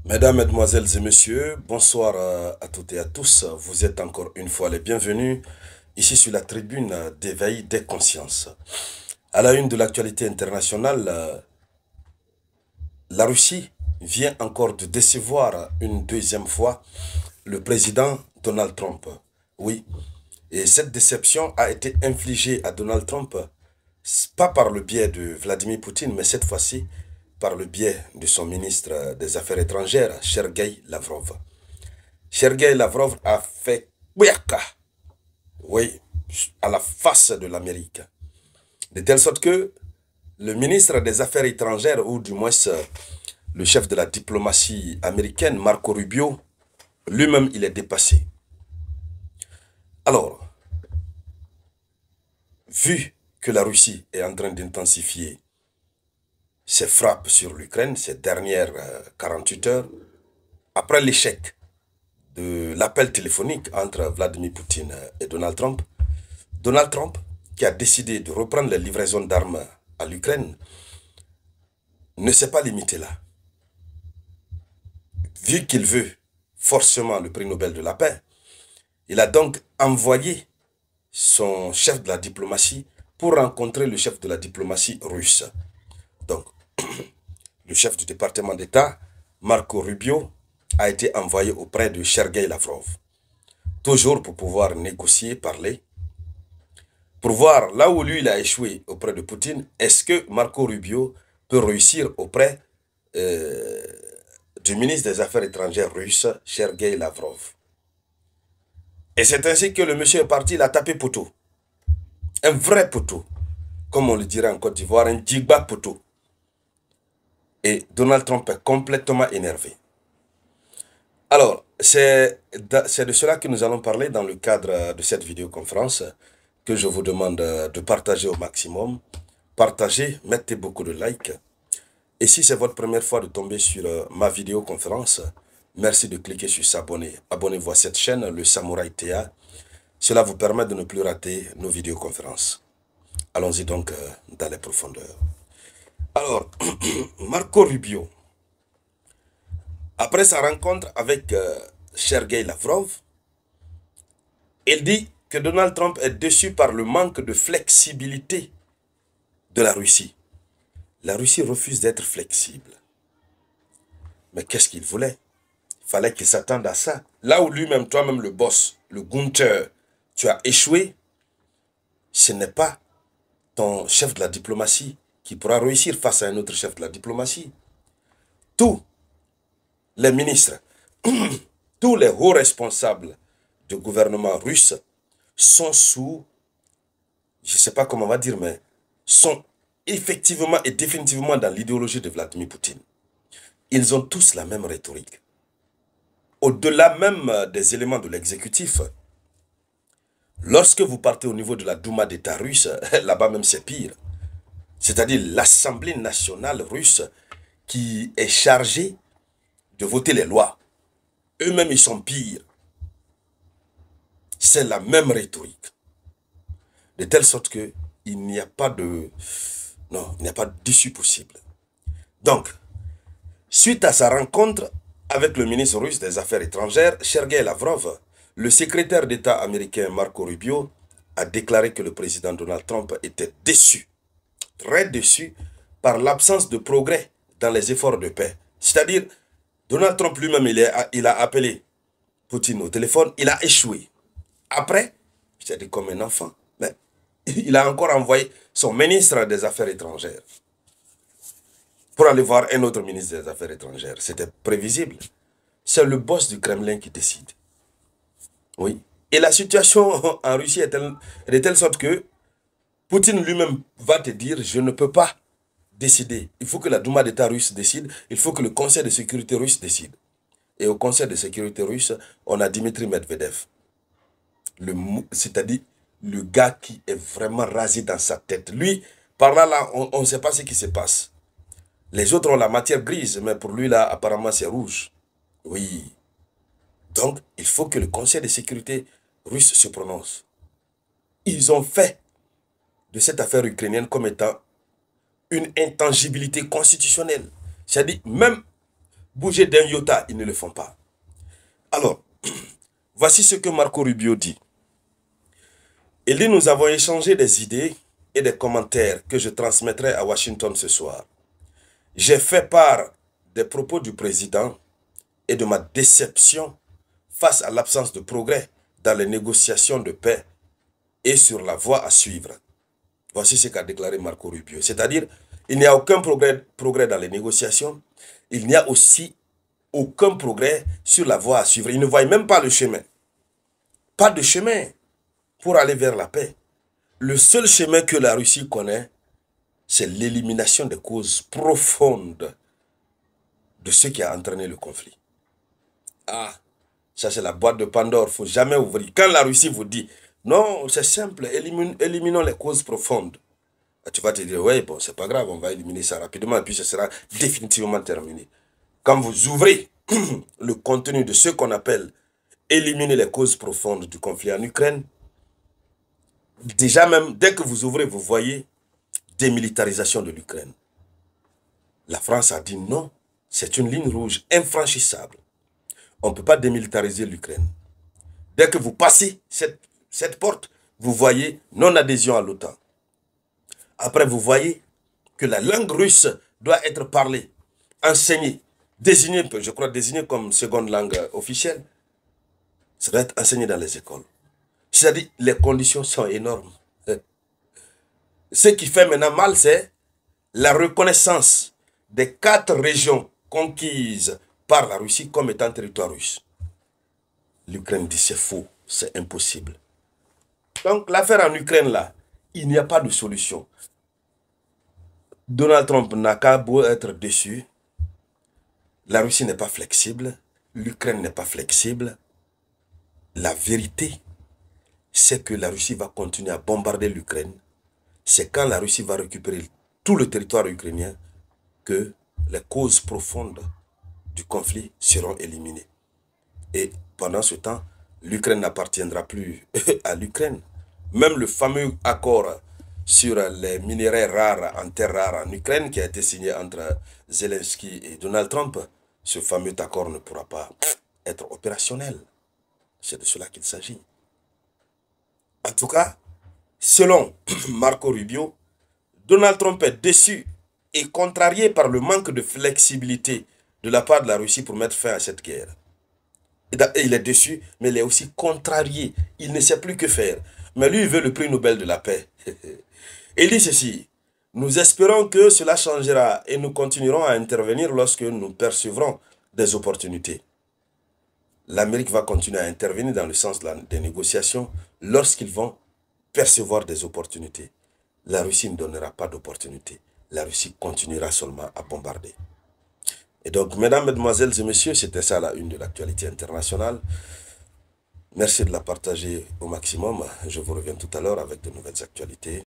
Mesdames, Mesdemoiselles et Messieurs, bonsoir à toutes et à tous. Vous êtes encore une fois les bienvenus ici sur la tribune d'éveil des consciences. À la une de l'actualité internationale, la Russie vient encore de décevoir une deuxième fois le président Donald Trump. Oui, et cette déception a été infligée à Donald Trump, pas par le biais de Vladimir Poutine, mais cette fois-ci par le biais de son ministre des Affaires étrangères, Sergei Lavrov. Sergei Lavrov a fait Bouyaka, oui, à la face de l'Amérique. De telle sorte que le ministre des Affaires étrangères, ou du moins le chef de la diplomatie américaine, Marco Rubio, lui-même, il est dépassé. Alors, vu que la Russie est en train d'intensifier ses frappes sur l'Ukraine ces dernières 48 heures, après l'échec de l'appel téléphonique entre Vladimir Poutine et Donald Trump, qui a décidé de reprendre les livraisons d'armes à l'Ukraine, ne s'est pas limité là. Vu qu'il veut forcément le prix Nobel de la paix, il a donc envoyé son chef de la diplomatie pour rencontrer le chef de la diplomatie russe. Donc, le chef du département d'État, Marco Rubio, a été envoyé auprès de Sergei Lavrov. Toujours pour pouvoir négocier, parler, pour voir là où lui il a échoué auprès de Poutine, est-ce que Marco Rubio peut réussir auprès du ministre des Affaires étrangères russe, Sergei Lavrov. Et c'est ainsi que le monsieur est parti, il a tapé poteau. Un vrai poteau. Comme on le dirait en Côte d'Ivoire, un djigba poteau. Et Donald Trump est complètement énervé. Alors, c'est de cela que nous allons parler dans le cadre de cette vidéoconférence que je vous demande de partager au maximum. Partagez, mettez beaucoup de likes. Et si c'est votre première fois de tomber sur ma vidéoconférence, merci de cliquer sur s'abonner. Abonnez-vous à cette chaîne, le Samouraï TA. Cela vous permet de ne plus rater nos vidéoconférences. Allons-y donc dans les profondeurs. Alors, Marco Rubio, après sa rencontre avec Sergei Lavrov, il dit que Donald Trump est déçu par le manque de flexibilité de la Russie. La Russie refuse d'être flexible. Mais qu'est-ce qu'il voulait? Il fallait qu'il s'attende à ça. Là où lui-même, toi-même le boss, le Gunther, tu as échoué, ce n'est pas ton chef de la diplomatie qui pourra réussir face à un autre chef de la diplomatie. Tous les ministres, tous les hauts responsables du gouvernement russe sont sous, je ne sais pas comment on va dire, mais sont effectivement et définitivement dans l'idéologie de Vladimir Poutine. Ils ont tous la même rhétorique. Au-delà même des éléments de l'exécutif, lorsque vous partez au niveau de la Douma d'État russe, là-bas même c'est pire. C'est-à-dire l'Assemblée nationale russe qui est chargée de voter les lois. Eux-mêmes, ils sont pires. C'est la même rhétorique. De telle sorte qu'il n'y a pas de... Non, il n'y a pas d'issue possible. Donc, suite à sa rencontre avec le ministre russe des Affaires étrangères, Sergei Lavrov, le secrétaire d'État américain Marco Rubio a déclaré que le président Donald Trump était déçu, très déçu, par l'absence de progrès dans les efforts de paix. C'est-à-dire, Donald Trump lui-même, il a appelé Poutine au téléphone, il a échoué. Après, c'est-à-dire comme un enfant, mais il a encore envoyé son ministre des Affaires étrangères pour aller voir un autre ministre des Affaires étrangères. C'était prévisible. C'est le boss du Kremlin qui décide. Oui. Et la situation en Russie est de telle sorte que Poutine lui-même va te dire, je ne peux pas décider. Il faut que la Douma d'État russe décide. Il faut que le Conseil de sécurité russe décide. Et au Conseil de sécurité russe, on a Dimitri Medvedev. C'est-à-dire le gars qui est vraiment rasé dans sa tête. Lui, par là, on ne sait pas ce qui se passe. Les autres ont la matière grise, mais pour lui, là, apparemment, c'est rouge. Oui. Donc, il faut que le Conseil de sécurité russe se prononce. Ils ont fait de cette affaire ukrainienne comme étant une intangibilité constitutionnelle. C'est-à-dire, même bouger d'un iota, ils ne le font pas. Alors, voici ce que Marco Rubio dit. Il dit, nous avons échangé des idées et des commentaires que je transmettrai à Washington ce soir. J'ai fait part des propos du président et de ma déception face à l'absence de progrès dans les négociations de paix et sur la voie à suivre. Voici ce qu'a déclaré Marco Rubio. C'est-à-dire, il n'y a aucun progrès dans les négociations. Il n'y a aussi aucun progrès sur la voie à suivre. Il ne voit même pas le chemin. Pas de chemin pour aller vers la paix. Le seul chemin que la Russie connaît, c'est l'élimination des causes profondes de ce qui a entraîné le conflit. Ah, ça c'est la boîte de Pandore, il ne faut jamais ouvrir. Quand la Russie vous dit, non, c'est simple, éliminons les causes profondes. Tu vas te dire, oui, bon, c'est pas grave, on va éliminer ça rapidement et puis ce sera définitivement terminé. Quand vous ouvrez le contenu de ce qu'on appelle éliminer les causes profondes du conflit en Ukraine, déjà même, dès que vous ouvrez, vous voyez démilitarisation de l'Ukraine. La France a dit non, c'est une ligne rouge infranchissable. On ne peut pas démilitariser l'Ukraine. Dès que vous passez cette porte, vous voyez non-adhésion à l'OTAN. Après, vous voyez que la langue russe doit être parlée, enseignée, désignée, je crois désignée comme seconde langue officielle. Ça doit être enseigné dans les écoles. C'est-à-dire, les conditions sont énormes. Ce qui fait maintenant mal, c'est la reconnaissance des 4 régions conquises par la Russie comme étant territoire russe. L'Ukraine dit c'est faux, c'est impossible. Donc l'affaire en Ukraine là, il n'y a pas de solution. Donald Trump n'a qu'à beau être déçu. La Russie n'est pas flexible, l'Ukraine n'est pas flexible. La vérité, c'est que la Russie va continuer à bombarder l'Ukraine. C'est quand la Russie va récupérer tout le territoire ukrainien que les causes profondes du conflit seront éliminées. Et pendant ce temps, l'Ukraine n'appartiendra plus à l'Ukraine. Même le fameux accord sur les minéraux rares en terre rare en Ukraine qui a été signé entre Zelensky et Donald Trump, ce fameux accord ne pourra pas être opérationnel. C'est de cela qu'il s'agit. En tout cas, selon Marco Rubio, Donald Trump est déçu et contrarié par le manque de flexibilité de la part de la Russie pour mettre fin à cette guerre. Il est déçu, mais il est aussi contrarié. Il ne sait plus que faire. Mais lui, il veut le prix Nobel de la paix. Il dit ceci: nous espérons que cela changera et nous continuerons à intervenir lorsque nous percevrons des opportunités. L'Amérique va continuer à intervenir dans le sens des négociations lorsqu'ils vont percevoir des opportunités. La Russie ne donnera pas d'opportunités. La Russie continuera seulement à bombarder. Et donc, mesdames, mesdemoiselles et messieurs, c'était ça la une de l'actualité internationale. Merci de la partager au maximum. Je vous reviens tout à l'heure avec de nouvelles actualités.